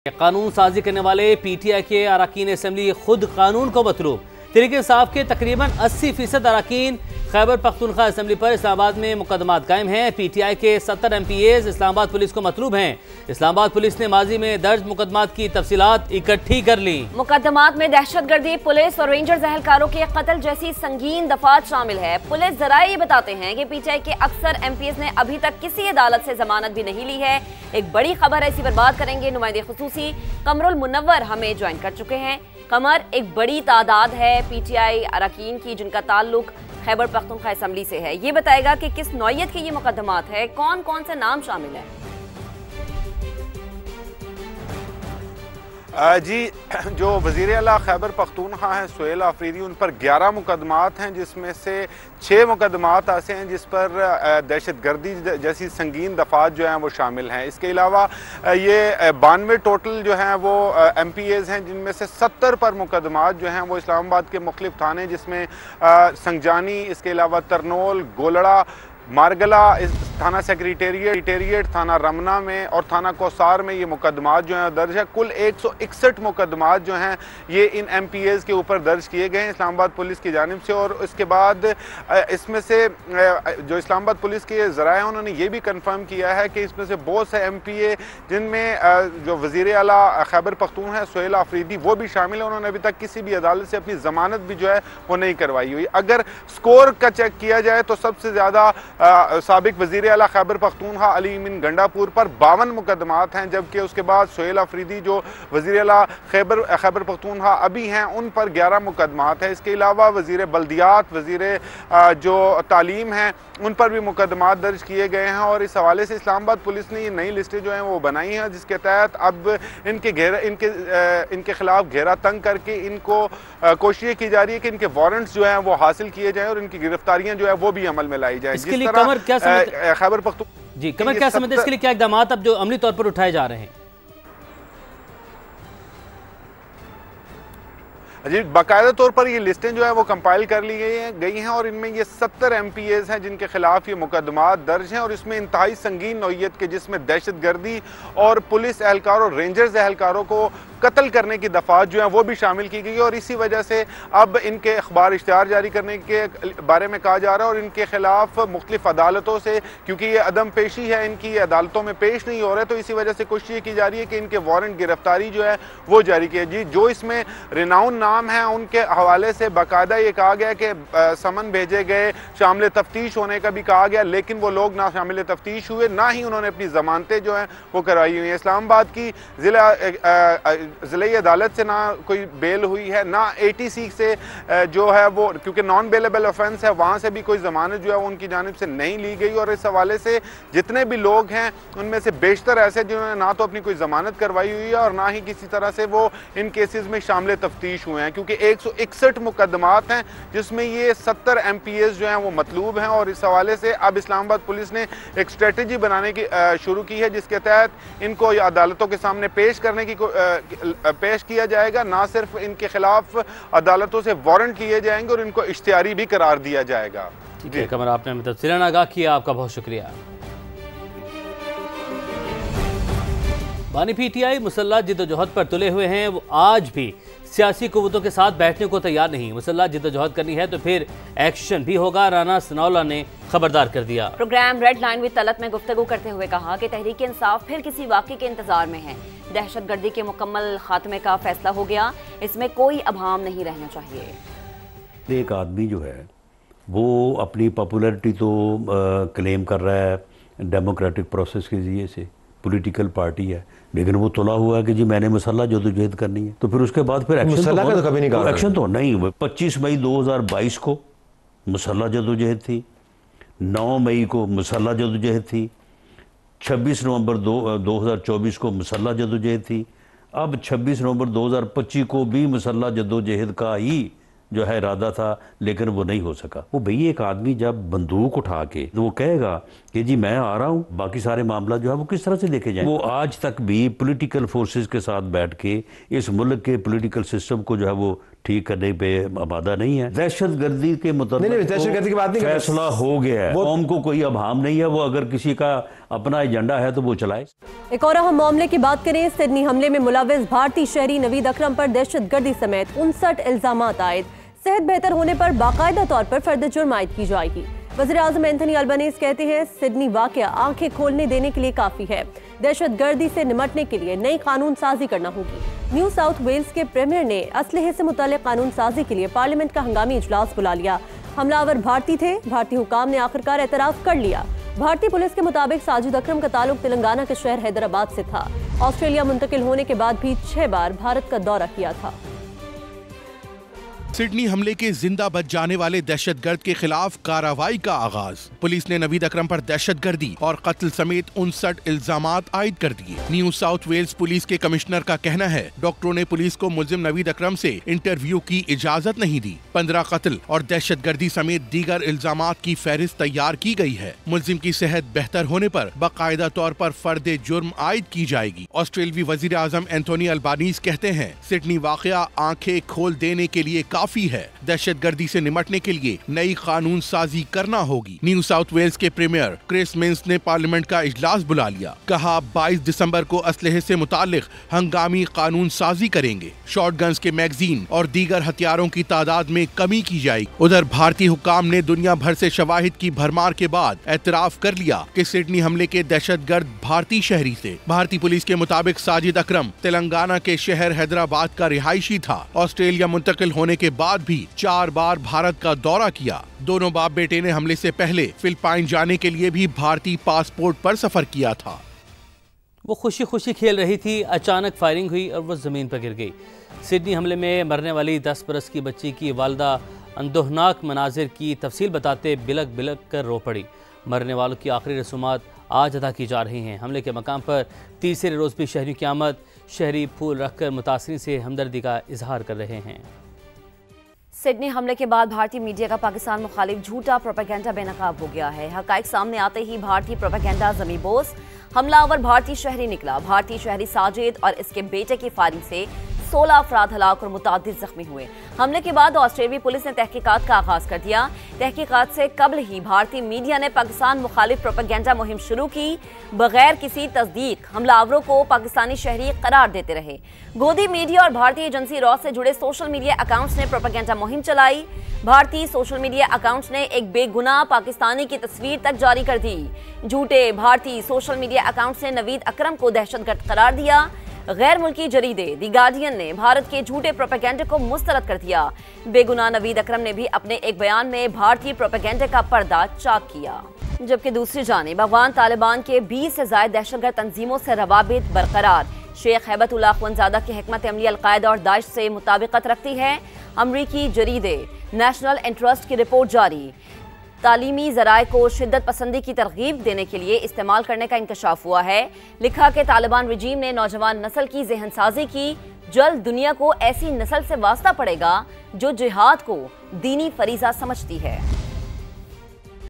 कानून साजी करने वाले पीटीआई के अरकान असम्बली खुद कानून को मतलूब। तहरीक इंसाफ के तकरीबन 80% अरकान खैबर पख्तूनख्वा असम्बली पर इस्लामाबाद में मुकदमात कायम हैं। पीटीआई के 70 MPAs इस्लामाबाद पुलिस को मतलूब हैं। इस्लामाबाद पुलिस ने माजी में दर्ज मुकदमात की तफसीलात इकट्ठी कर ली। मुकदमात में दहशतगर्दी, पुलिस और रेंजर्स एहलकारों के कत्ल जैसी संगीन दफात शामिल है। पुलिस जराये बताते हैं कि पीटीआई के अक्सर MPAs ने अभी तक किसी अदालत से जमानत भी नहीं ली है। एक बड़ी खबर है, इसी पर बात करेंगे। नुमाइंदे खुसूसी कमरुल मुनव्वर हमें ज्वाइन कर चुके हैं। कमर, एक बड़ी तादाद है पीटीआई अरकान की जिनका ताल्लुक खैबर पख्तूनख्वा असम्बली से है। ये बताएगा कि किस नौयत के ये मुकदमात है, कौन कौन से नाम शामिल है? जी, जो वज़ीर आला खैबर पख्तूनख्वा हैं सुहेल आफरीदी, उन पर 11 मुकदमात हैं, जिसमें से 6 मुकदमात ऐसे हैं जिस पर दहशतगर्दी जैसी संगीन दफात जो हैं वो शामिल हैं। इसके अलावा ये 92 टोटल जो हैं वो MPAs हैं, जिनमें से 70 पर मुकदमात जो हैं वो इस्लामाबाद के मुख्तलिफ थाने, जिसमें संगजानी, इसके अलावा तरनोल, गोलड़ा, मारगला, इस थाना सेक्रेटेरिएट, थाना रमना में और थाना कौसार में ये मुकदमात जो हैं दर्ज है। कुल 161 मुकदमात जो हैं ये इन MPAs के ऊपर दर्ज किए गए हैं इस्लामाबाद पुलिस की जानिब से। और इसके बाद इसमें से जो इस्लामाबाद पुलिस के ज़राए हैं उन्होंने ये भी कंफर्म किया है कि इसमें से बहुत से MPA जिनमें जो वज़ीर आला खैबर पख्तून है सुहेल आफरीदी वो भी शामिल है, उन्होंने अभी तक किसी भी अदालत से अपनी ज़मानत भी जो है वो नहीं करवाई हुई। अगर स्कोर का चेक किया जाए तो सबसे ज़्यादा साबिक वज़ीर आला खैबर पख्तूनख्वा अली अमीन गंडापुर पर 52 मुकदमात हैं, जबकि उसके बाद सुहेल आफरीदी जो वज़ीर आला खैबर पख्तूनख्वा अभी हैं उन पर 11 मुकदमात हैं। इसके अलावा वज़ीर बल्दियात, वज़ीर जो तालीम हैं, उन पर भी मुकदमात दर्ज किए गए हैं। और इस हवाले से इस्लामाबाद पुलिस ने ये नई लिस्टें जो हैं वो बनाई हैं, जिसके तहत अब इनके खिलाफ घेरा तंग करके इनको कोशिश की जा रही है कि इनके वारंट्स जो हैं वो हासिल किए जाएँ और इनकी गिरफ्तारियाँ जो है वो भी अमल में लाई जाए। कमर क्या समझते खैबर पख्तून जी कमर क्या समझते इसके लिए क्या इकदाम अब जो अमली तौर पर उठाए जा रहे हैं? जी, बाकायदा तौर पर ये लिस्टें जो है वो कंपाइल कर ली गई हैं और इनमें ये 70 MPAs हैं जिनके खिलाफ ये मुकदमात दर्ज हैं। और इसमें इंतहाई संगीन नौयत के, जिसमें दहशतगर्दी और पुलिस एहलकार और रेंजर्स एहलकारों को कत्ल करने की दफात जो है वो भी शामिल की गई। और इसी वजह से अब इनके अखबार इश्तिहार जारी करने के बारे में कहा जा रहा है और इनके खिलाफ मुख्तलिफ अदालतों से, क्योंकि ये अदम पेशी है इनकी, अदालतों में पेश नहीं हो रहे, तो इसी वजह से कोशिश की जा रही है कि इनके वारंट गिरफ्तारी जो है वो जारी किया। जी, जो इसमें रिनाउन नाम है उनके हवाले से बाकायदा ये कहा गया कि समन भेजे गए, शामिल तफ्तीश होने का भी कहा गया, लेकिन वो लोग ना शामिल तफ्तीश हुए, ना ही उन्होंने अपनी जमानतें जो हैं वो करवाई हुई हैं। इस्लामाबाद की ज़िले अदालत से ना कोई बेल हुई है, ना ATC से जो है वो, क्योंकि नॉन बेलेबल ऑफेंस है, वहाँ से भी कोई ज़मानत जो है उनकी जानिब से नहीं ली गई। और इस हवाले से जितने भी लोग हैं उनमें से बेशतर ऐसे जिन्होंने ना तो अपनी कोई ज़मानत करवाई हुई है और ना ही किसी तरह से वो इन केसेस में शामिल तफ्तीश हुए हैं, क्योंकि 161 मुकदमात हैं जिसमें ये 70 MPAs जो हैं वो मतलूब हैं। और इस हवाले से अब इस्लामाबाद पुलिस ने एक स्ट्रेटजी बनाने की शुरू की है, जिसके तहत इनको अदालतों के सामने पेश किया जाएगा। ना सिर्फ इनके खिलाफ अदालतों से वारंट लिए जाएंगे और इनको इश्तिहारी भी करार दिया जाएगा। ठीक है कमर, आपने हमें तफसीलन आगाह किया, आपका बहुत शुक्रिया। बानी पीटीआई मुसल्लह जिद्दोजहद पर तुले हुए हैं, वो आज भी सियासी कुव्वतों के साथ बैठने को तैयार नहीं। मुसल्लह जिद्दोजहद करनी है तो फिर एक्शन भी होगा, राना सनाउल्लाह ने खबरदार कर दिया। Program red line with Talat में गुफ्तगू करते हुए कहा कि तहरीक इंसाफ फिर किसी वाक़े के इंतजार में है। दहशतगर्दी के मुकम्मल खात्मे का फैसला हो गया, इसमें कोई अभाम नहीं रहना चाहिए। एक आदमी जो है वो अपनी पॉपुलैरिटी तो क्लेम कर रहा है डेमोक्रेटिक प्रोसेस के जरिए से, पॉलिटिकल पार्टी है, लेकिन वो तुला हुआ है कि जी मैंने मसल्ला जदोजहद करनी है, तो फिर उसके बाद फिर एक्शन तो कभी नहीं, एक्शन तो नहीं हुआ। 25 मई 2022 को मसल्ला जदोजहद थी, 9 मई को मसल्ला जदोजहद थी, 26 नवंबर 2024 को मसल्ला जदोजहद थी, अब 26 नवंबर 2025 को भी मसल्ला जदोजहद का ही जो है इरादा था, लेकिन वो नहीं हो सका। वो भई एक आदमी जब बंदूक उठा के तो वो कहेगा कि जी मैं आ रहा हूँ, बाकी सारे मामला जो है वो किस तरह से देखे जाए। वो आज तक भी पॉलिटिकल फोर्सेस के साथ बैठ के इस मुल्क के पॉलिटिकल सिस्टम को जो है वो ठीक करने पे आमादा नहीं है। दहशतगर्दी के नहीं, दहशतगर्दी की बात नहीं, फैसला हो गया है, कौम को कोई अब हार्म नहीं है, वो अगर किसी का अपना एजेंडा है तो वो चलाए। एक और अहम मामले की बात करें, सिडनी हमले में मुलविस भारतीय शहरी नवीद अकरम पर दहशतगर्दी समेत 59 इल्जामात आयद। सेहत बेहतर होने पर बाकायदा तौर पर फर्द जुर्म आयद की जाएगी। वज़ीर-ए-आज़म एंथनी अल्बनीज़ कहते हैं सिडनी वाक़या आंखें खोलने देने के लिए काफ़ी है। दहशतगर्दी से निमटने के लिए नई कानून साजी करना होगी। न्यू साउथ वेल्स के प्रीमियर ने असलहे से मुताल्लिक़ कानून साजी के लिए पार्लियामेंट का हंगामी इजलास बुला लिया। हमलावर भारतीय थे, भारतीय हुकाम ने आखिरकार एतराफ़ कर लिया। भारतीय पुलिस के मुताबिक साजिद अकरम का ताल्लुक तेलंगाना के शहर हैदराबाद से था। ऑस्ट्रेलिया मुंतकिल होने के बाद भी 6 बार भारत का दौरा किया था। सिडनी हमले के जिंदा बच जाने वाले दहशतगर्द के खिलाफ कार्रवाई का आगाज। पुलिस ने नवीद अकरम पर दहशतगर्दी और कत्ल समेत 59 इल्जामात आयद कर दिए। न्यू साउथ वेल्स पुलिस के कमिश्नर का कहना है डॉक्टरों ने पुलिस को मुलजिम नवीद अकरम से इंटरव्यू की इजाजत नहीं दी। 15 कत्ल और दहशतगर्दी समेत दीगर इल्जामात की फहरिस्त तैयार की गई है। मुलजिम की सेहत बेहतर होने पर बाकायदा तौर पर फर्द जुर्म आयद की जाएगी। ऑस्ट्रेलियाई वज़ीर-ए-आज़म एंथनी अल्बानीज़ कहते हैं सिडनी वाक़या आंखें खोल देने के लिए काफी है। दहशतगर्दी से निमटने के लिए नई कानून साजी करना होगी। न्यू साउथ वेल्स के प्रीमियर क्रिस मिन्स ने पार्लियामेंट का इजलास बुला लिया। कहा 22 दिसंबर को असलहे से मुतालिक हंगामी कानून साजी करेंगे। शॉटगन्स के मैगजीन और दीगर हथियारों की तादाद में कमी की जाएगी। उधर भारतीय हुकाम ने दुनिया भर से शवाहिद की भरमार के बाद एतराफ कर लिया कि सिडनी हमले के दहशतगर्द भारतीय शहरी थे। भारतीय पुलिस के मुताबिक साजिद अकरम तेलंगाना के शहर हैदराबाद का रिहायशी था। ऑस्ट्रेलिया मुंतकिल होने के बाद भी 4 बार भारत का दौरा किया। दोनों बाप बेटे ने हमले से पहले फिलिपाइन जाने के लिए भी भारतीय पासपोर्ट पर सफर किया था। वो खुशी खुशी खेल रही थी, अचानक फायरिंग हुई और वो ज़मीन पर गिर गई। सिडनी हमले में मरने वाली 10 बरस की बच्ची की वालदा अंदोहनाक मनाजिर की तफसील बताते बिलक बिलक कर रो पड़ी। मरने वालों की आखिरी रसूमात आज अदा की जा रही हैं। हमले के मकाम पर तीसरे रोज़ भी शहरी की आमद, शहरी फूल रखकर मुतासरीन से हमदर्दी का इजहार कर रहे हैं। सिडनी हमले के बाद भारतीय मीडिया का पाकिस्तान मुखालिफ झूठा प्रोपेगेंडा बेनकाब हो गया है। हकाइक सामने आते ही भारतीय प्रोपेगेंडा ज़मीबोस। हमलावर भारतीय शहरी निकला। भारतीय शहरी साजिद और इसके बेटे की फायरिंग से 16 अफराद हलाक और मुतादिद जख्मी हुए। हमले के बाद ऑस्ट्रेलियाई पुलिस ने तहकीकात का आगाज कर दिया। तहकीकात से कबल ही भारतीय मीडिया ने पाकिस्तान मुखालिफ प्रोपेगेंडा मुहिम शुरू की। बगैर किसी तस्दीक हमलावरों को पाकिस्तानी शहरी करार देते रहे। गोदी मीडिया और भारतीय एजेंसी रॉ से जुड़े सोशल मीडिया अकाउंट्स ने प्रोपेगेंडा मुहिम चलाई। भारतीय सोशल मीडिया अकाउंट्स ने एक बेगुनाह पाकिस्तानी की तस्वीर तक जारी कर दी। झूठे भारतीय सोशल मीडिया अकाउंट्स ने नवीद अकरम को दहशतगर्द करार दिया। गैर मुल्की जरीदे दी गार्डियन ने भारत के झूठे प्रोपेगेंडे को मुस्तरद कर दिया। बेगुनाह नवीद अकरम ने भी अपने एक बयान में भारतीय प्रोपेगेंडे का पर्दा चाक किया। जबकि दूसरी जानिब अफगान तालिबान के 20 से ज्यादा दहशतगर्द तंजीमों से रवाबित बरकरार। शेख हैबतुल्लाह अखवंजादा की हिकमत अमली अलकायदा और दाइश से मुताबिकत रखती है। अमरीकी जरीदे नेशनल इंटरेस्ट की रिपोर्ट जारी। तालीमी ज़राए को शिद्दत पसंदी की तरगीब देने के लिए इस्तेमाल करने का इंकशाफ हुआ है। लिखा कि तालिबान रजीम ने नौजवान नस्ल की जहनसाजी की। जल्द दुनिया को ऐसी नस्ल से वास्ता पड़ेगा जो जिहाद को दीनी फरीजा समझती है।